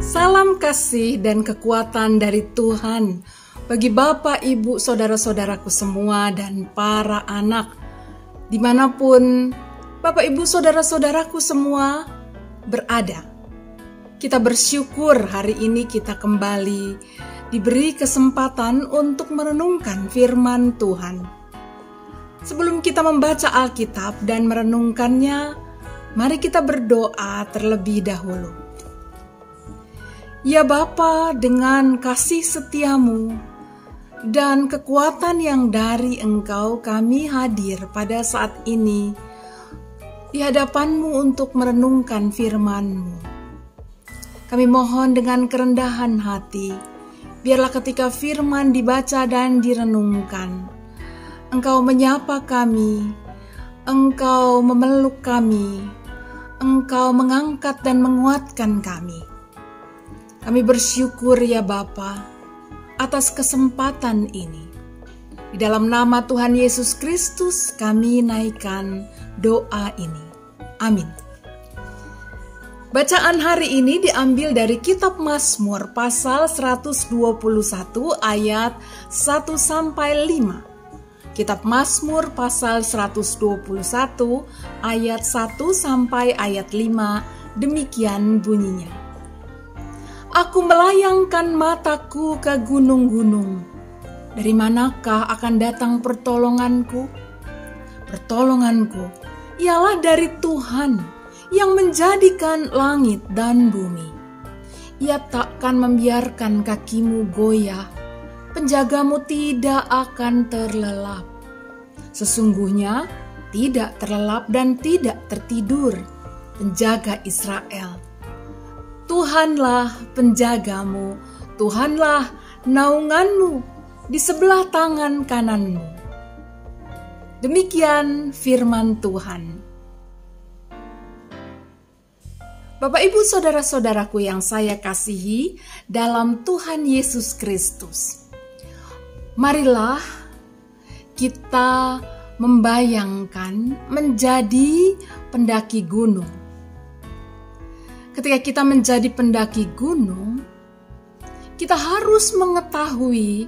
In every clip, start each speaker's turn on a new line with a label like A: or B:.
A: Salam kasih dan kekuatan dari Tuhan bagi Bapak, Ibu, Saudara-saudaraku semua dan para anak dimanapun Bapak, Ibu, Saudara-saudaraku semua berada. Kita bersyukur hari ini kita kembali diberi kesempatan untuk merenungkan firman Tuhan. Sebelum kita membaca Alkitab dan merenungkannya, mari kita berdoa terlebih dahulu. Ya Bapa, dengan kasih setiamu dan kekuatan yang dari Engkau, kami hadir pada saat ini di hadapan-Mu untuk merenungkan firman-Mu. Kami mohon dengan kerendahan hati, biarlah ketika firman dibaca dan direnungkan, Engkau menyapa kami, Engkau memeluk kami, Engkau mengangkat dan menguatkan kami. Kami bersyukur ya Bapa atas kesempatan ini. Di dalam nama Tuhan Yesus Kristus kami naikkan doa ini. Amin. Bacaan hari ini diambil dari kitab Mazmur pasal 121 ayat 1-5. Kitab Mazmur pasal 121 ayat 1 sampai ayat 5, demikian bunyinya. Aku melayangkan mataku ke gunung-gunung. Dari manakah akan datang pertolonganku? Pertolonganku ialah dari Tuhan yang menjadikan langit dan bumi. Ia takkan membiarkan kakimu goyah, penjagamu tidak akan terlelap. Sesungguhnya tidak terlelap dan tidak tertidur penjaga Israel. Tuhanlah penjagamu, Tuhanlah naunganmu di sebelah tangan kananmu. Demikian firman Tuhan. Bapak, Ibu, Saudara-saudaraku yang saya kasihi dalam Tuhan Yesus Kristus, marilah kita membayangkan menjadi pendaki gunung. Ketika kita menjadi pendaki gunung, kita harus mengetahui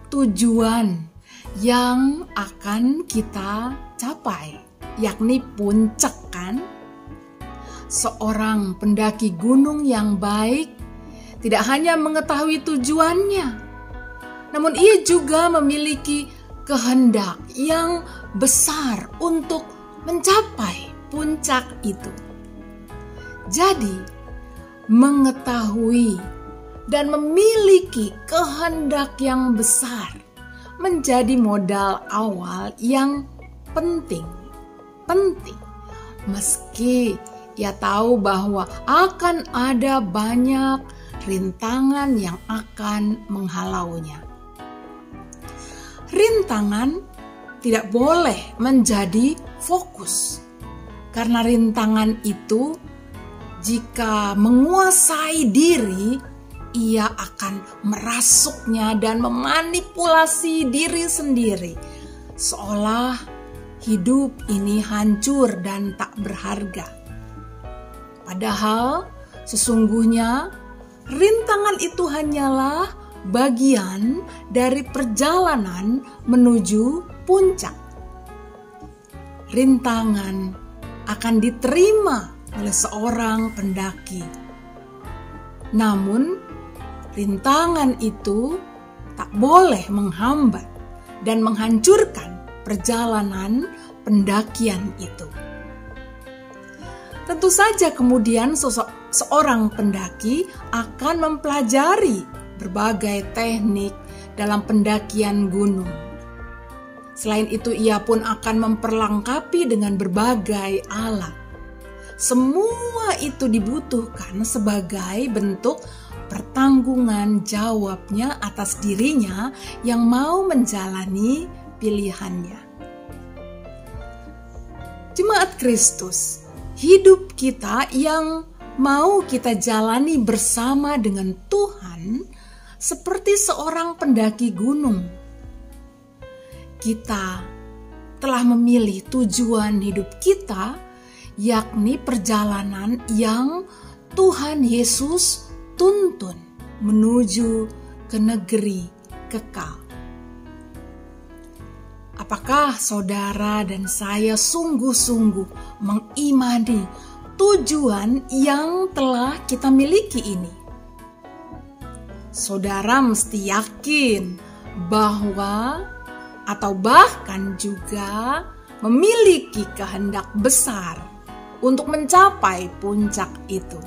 A: tujuan yang akan kita capai, yakni puncak kan? Seorang pendaki gunung yang baik tidak hanya mengetahui tujuannya, namun ia juga memiliki kehendak yang besar untuk mencapai puncak itu. Jadi, mengetahui dan memiliki kehendak yang besar menjadi modal awal yang penting. Meski ia tahu bahwa akan ada banyak rintangan yang akan menghalaunya. Rintangan tidak boleh menjadi fokus, karena rintangan itu jika menguasai diri, ia akan merasuknya dan memanipulasi diri sendiri, seolah hidup ini hancur dan tak berharga. Padahal sesungguhnya rintangan itu hanyalah bagian dari perjalanan menuju puncak. Rintangan akan diterima oleh seorang pendaki. Namun, rintangan itu tak boleh menghambat dan menghancurkan perjalanan pendakian itu. Tentu saja kemudian seorang pendaki akan mempelajari berbagai teknik dalam pendakian gunung. Selain itu, ia pun akan memperlengkapi dengan berbagai alat. Semua itu dibutuhkan sebagai bentuk pertanggungan jawabnya atas dirinya yang mau menjalani pilihannya. Jemaat Kristus, hidup kita yang mau kita jalani bersama dengan Tuhan seperti seorang pendaki gunung. Kita telah memilih tujuan hidup kita, yakni perjalanan yang Tuhan Yesus dituntun menuju ke negeri kekal. Apakah saudara dan saya sungguh-sungguh mengimani tujuan yang telah kita miliki ini? Saudara mesti yakin bahwa atau bahkan juga memiliki kehendak besar untuk mencapai puncak itu.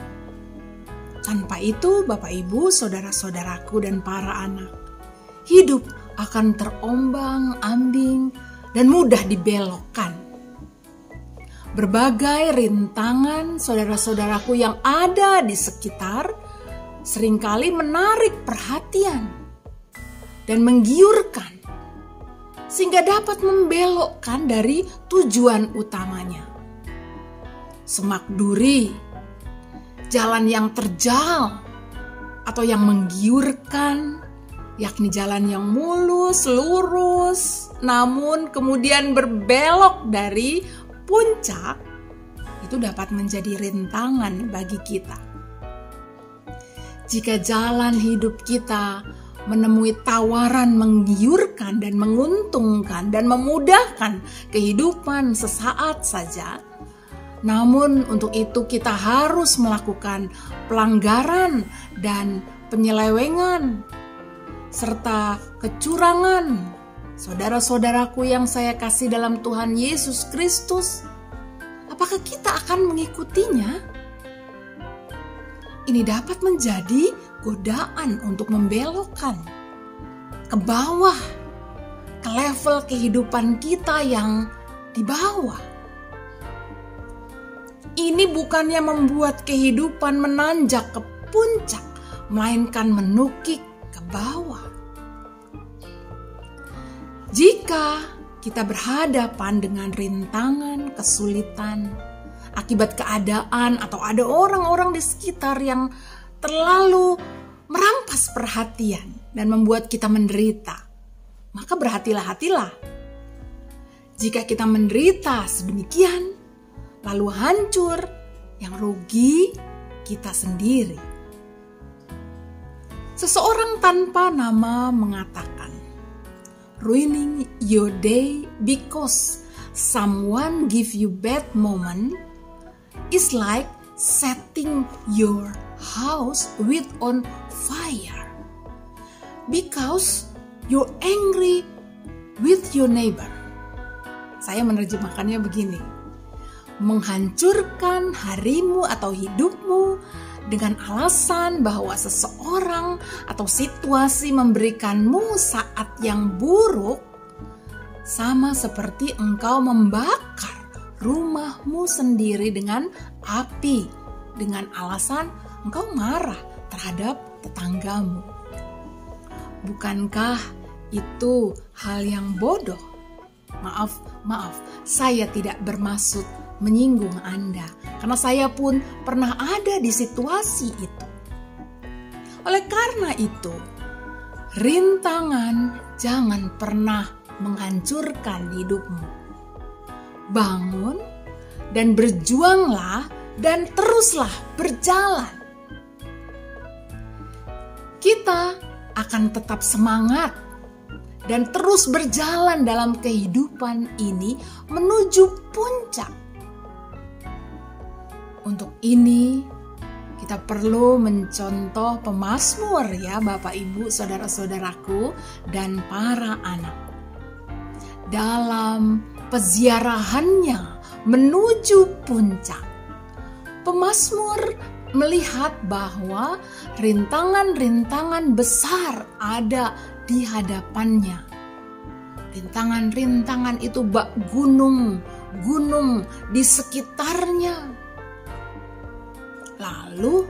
A: Tanpa itu, Bapak Ibu, saudara-saudaraku dan para anak, hidup akan terombang-ambing dan mudah dibelokkan. Berbagai rintangan saudara-saudaraku yang ada di sekitar seringkali menarik perhatian dan menggiurkan, sehingga dapat membelokkan dari tujuan utamanya. Semak duri, jalan yang terjal atau yang menggiurkan, yakni jalan yang mulus, lurus, namun kemudian berbelok dari puncak, itu dapat menjadi rintangan bagi kita. Jika jalan hidup kita menemui tawaran menggiurkan dan menguntungkan dan memudahkan kehidupan sesaat saja, namun untuk itu kita harus melakukan pelanggaran dan penyelewengan serta kecurangan. Saudara-saudaraku yang saya kasih dalam Tuhan Yesus Kristus, apakah kita akan mengikutinya? Ini dapat menjadi godaan untuk membelokkan ke bawah, ke level kehidupan kita yang di bawah. Ini bukannya membuat kehidupan menanjak ke puncak, melainkan menukik ke bawah. Jika kita berhadapan dengan rintangan, kesulitan, akibat keadaan atau ada orang-orang di sekitar yang terlalu merampas perhatian dan membuat kita menderita, maka berhati-hatilah. Jika kita menderita sedemikian, lalu hancur, yang rugi kita sendiri. Seseorang tanpa nama mengatakan, ruining your day because someone give you bad moment is like setting your house with on fire because you're angry with your neighbor. Saya menerjemahkannya begini: menghancurkan harimu atau hidupmu dengan alasan bahwa seseorang atau situasi memberikanmu saat yang buruk, sama seperti engkau membakar rumahmu sendiri dengan api dengan alasan engkau marah terhadap tetanggamu. Bukankah itu hal yang bodoh? Maaf, saya tidak bermaksud menyinggung Anda, karena saya pun pernah ada di situasi itu. Oleh karena itu, rintangan jangan pernah menghancurkan hidupmu. Bangun dan berjuanglah dan teruslah berjalan. Kita akan tetap semangat dan terus berjalan dalam kehidupan ini menuju puncak. Untuk ini kita perlu mencontoh pemazmur ya Bapak Ibu, saudara-saudaraku dan para anak. Dalam peziarahannya menuju puncak, pemazmur melihat bahwa rintangan-rintangan besar ada di hadapannya. Rintangan-rintangan itu bak gunung-gunung di sekitarnya. Lalu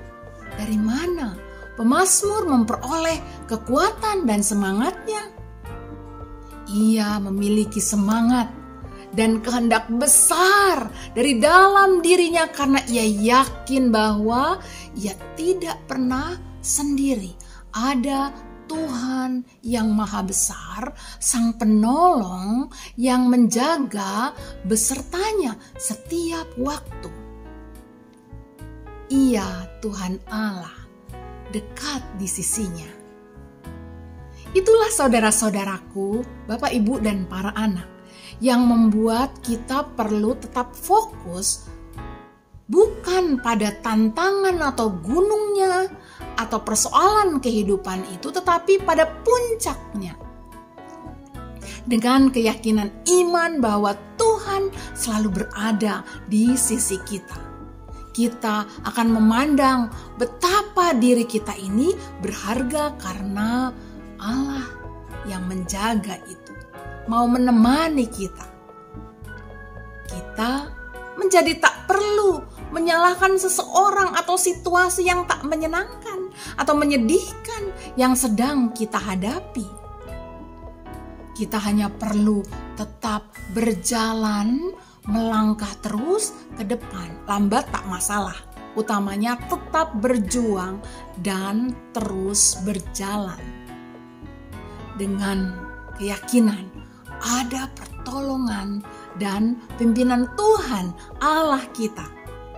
A: dari mana pemazmur memperoleh kekuatan dan semangatnya? Ia memiliki semangat dan kehendak besar dari dalam dirinya karena ia yakin bahwa ia tidak pernah sendiri. Ada Tuhan yang maha besar, Sang Penolong yang menjaga besertanya setiap waktu. Ia Tuhan Allah dekat di sisinya. Itulah saudara-saudaraku, Bapak, Ibu, dan para anak, yang membuat kita perlu tetap fokus bukan pada tantangan atau gunungnya atau persoalan kehidupan itu, tetapi pada puncaknya. Dengan keyakinan iman bahwa Tuhan selalu berada di sisi kita. Kita akan memandang betapa diri kita ini berharga karena Allah yang menjaga itu, mau menemani kita. Kita menjadi tak perlu menyalahkan seseorang atau situasi yang tak menyenangkan atau menyedihkan yang sedang kita hadapi. Kita hanya perlu tetap berjalan, melangkah terus ke depan. Lambat tak masalah, utamanya tetap berjuang dan terus berjalan. Dengan keyakinan ada pertolongan dan pimpinan Tuhan Allah kita.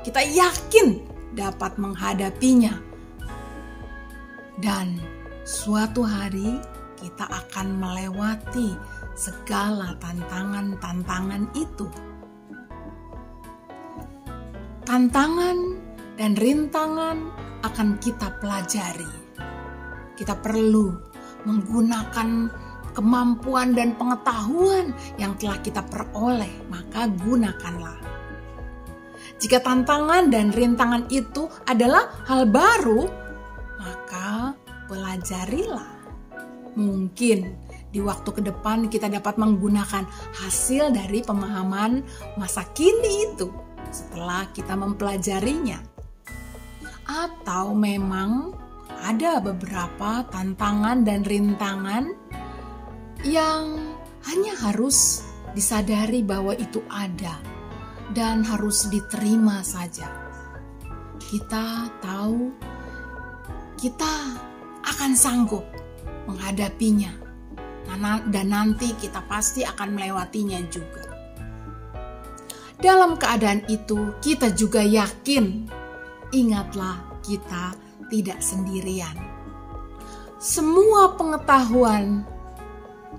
A: Kita yakin dapat menghadapinya. Dan suatu hari kita akan melewati segala tantangan-tantangan itu. Tantangan dan rintangan akan kita pelajari. Kita perlu menggunakan kemampuan dan pengetahuan yang telah kita peroleh, maka gunakanlah. Jika tantangan dan rintangan itu adalah hal baru, maka pelajarilah. Mungkin di waktu ke depan kita dapat menggunakan hasil dari pemahaman masa kini itu setelah kita mempelajarinya. Atau memang ada beberapa tantangan dan rintangan yang hanya harus disadari bahwa itu ada dan harus diterima saja. Kita tahu kita akan sanggup menghadapinya, dan nanti kita pasti akan melewatinya juga. Dalam keadaan itu kita juga yakin, ingatlah kita tidak sendirian. Semua pengetahuan,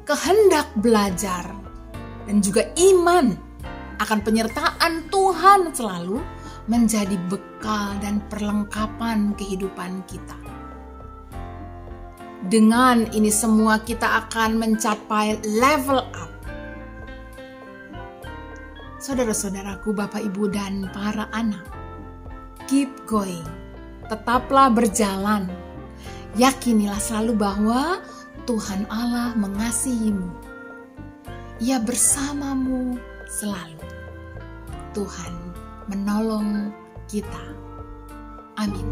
A: kehendak belajar, dan juga iman akan penyertaan Tuhan selalu menjadi bekal dan perlengkapan kehidupan kita. Dengan ini semua kita akan mencapai level up. Saudara-saudaraku, Bapak, Ibu, dan para anak, keep going. Tetaplah berjalan. Yakinilah selalu bahwa Tuhan Allah mengasihimu. Ia bersamamu selalu. Tuhan menolong kita. Amin.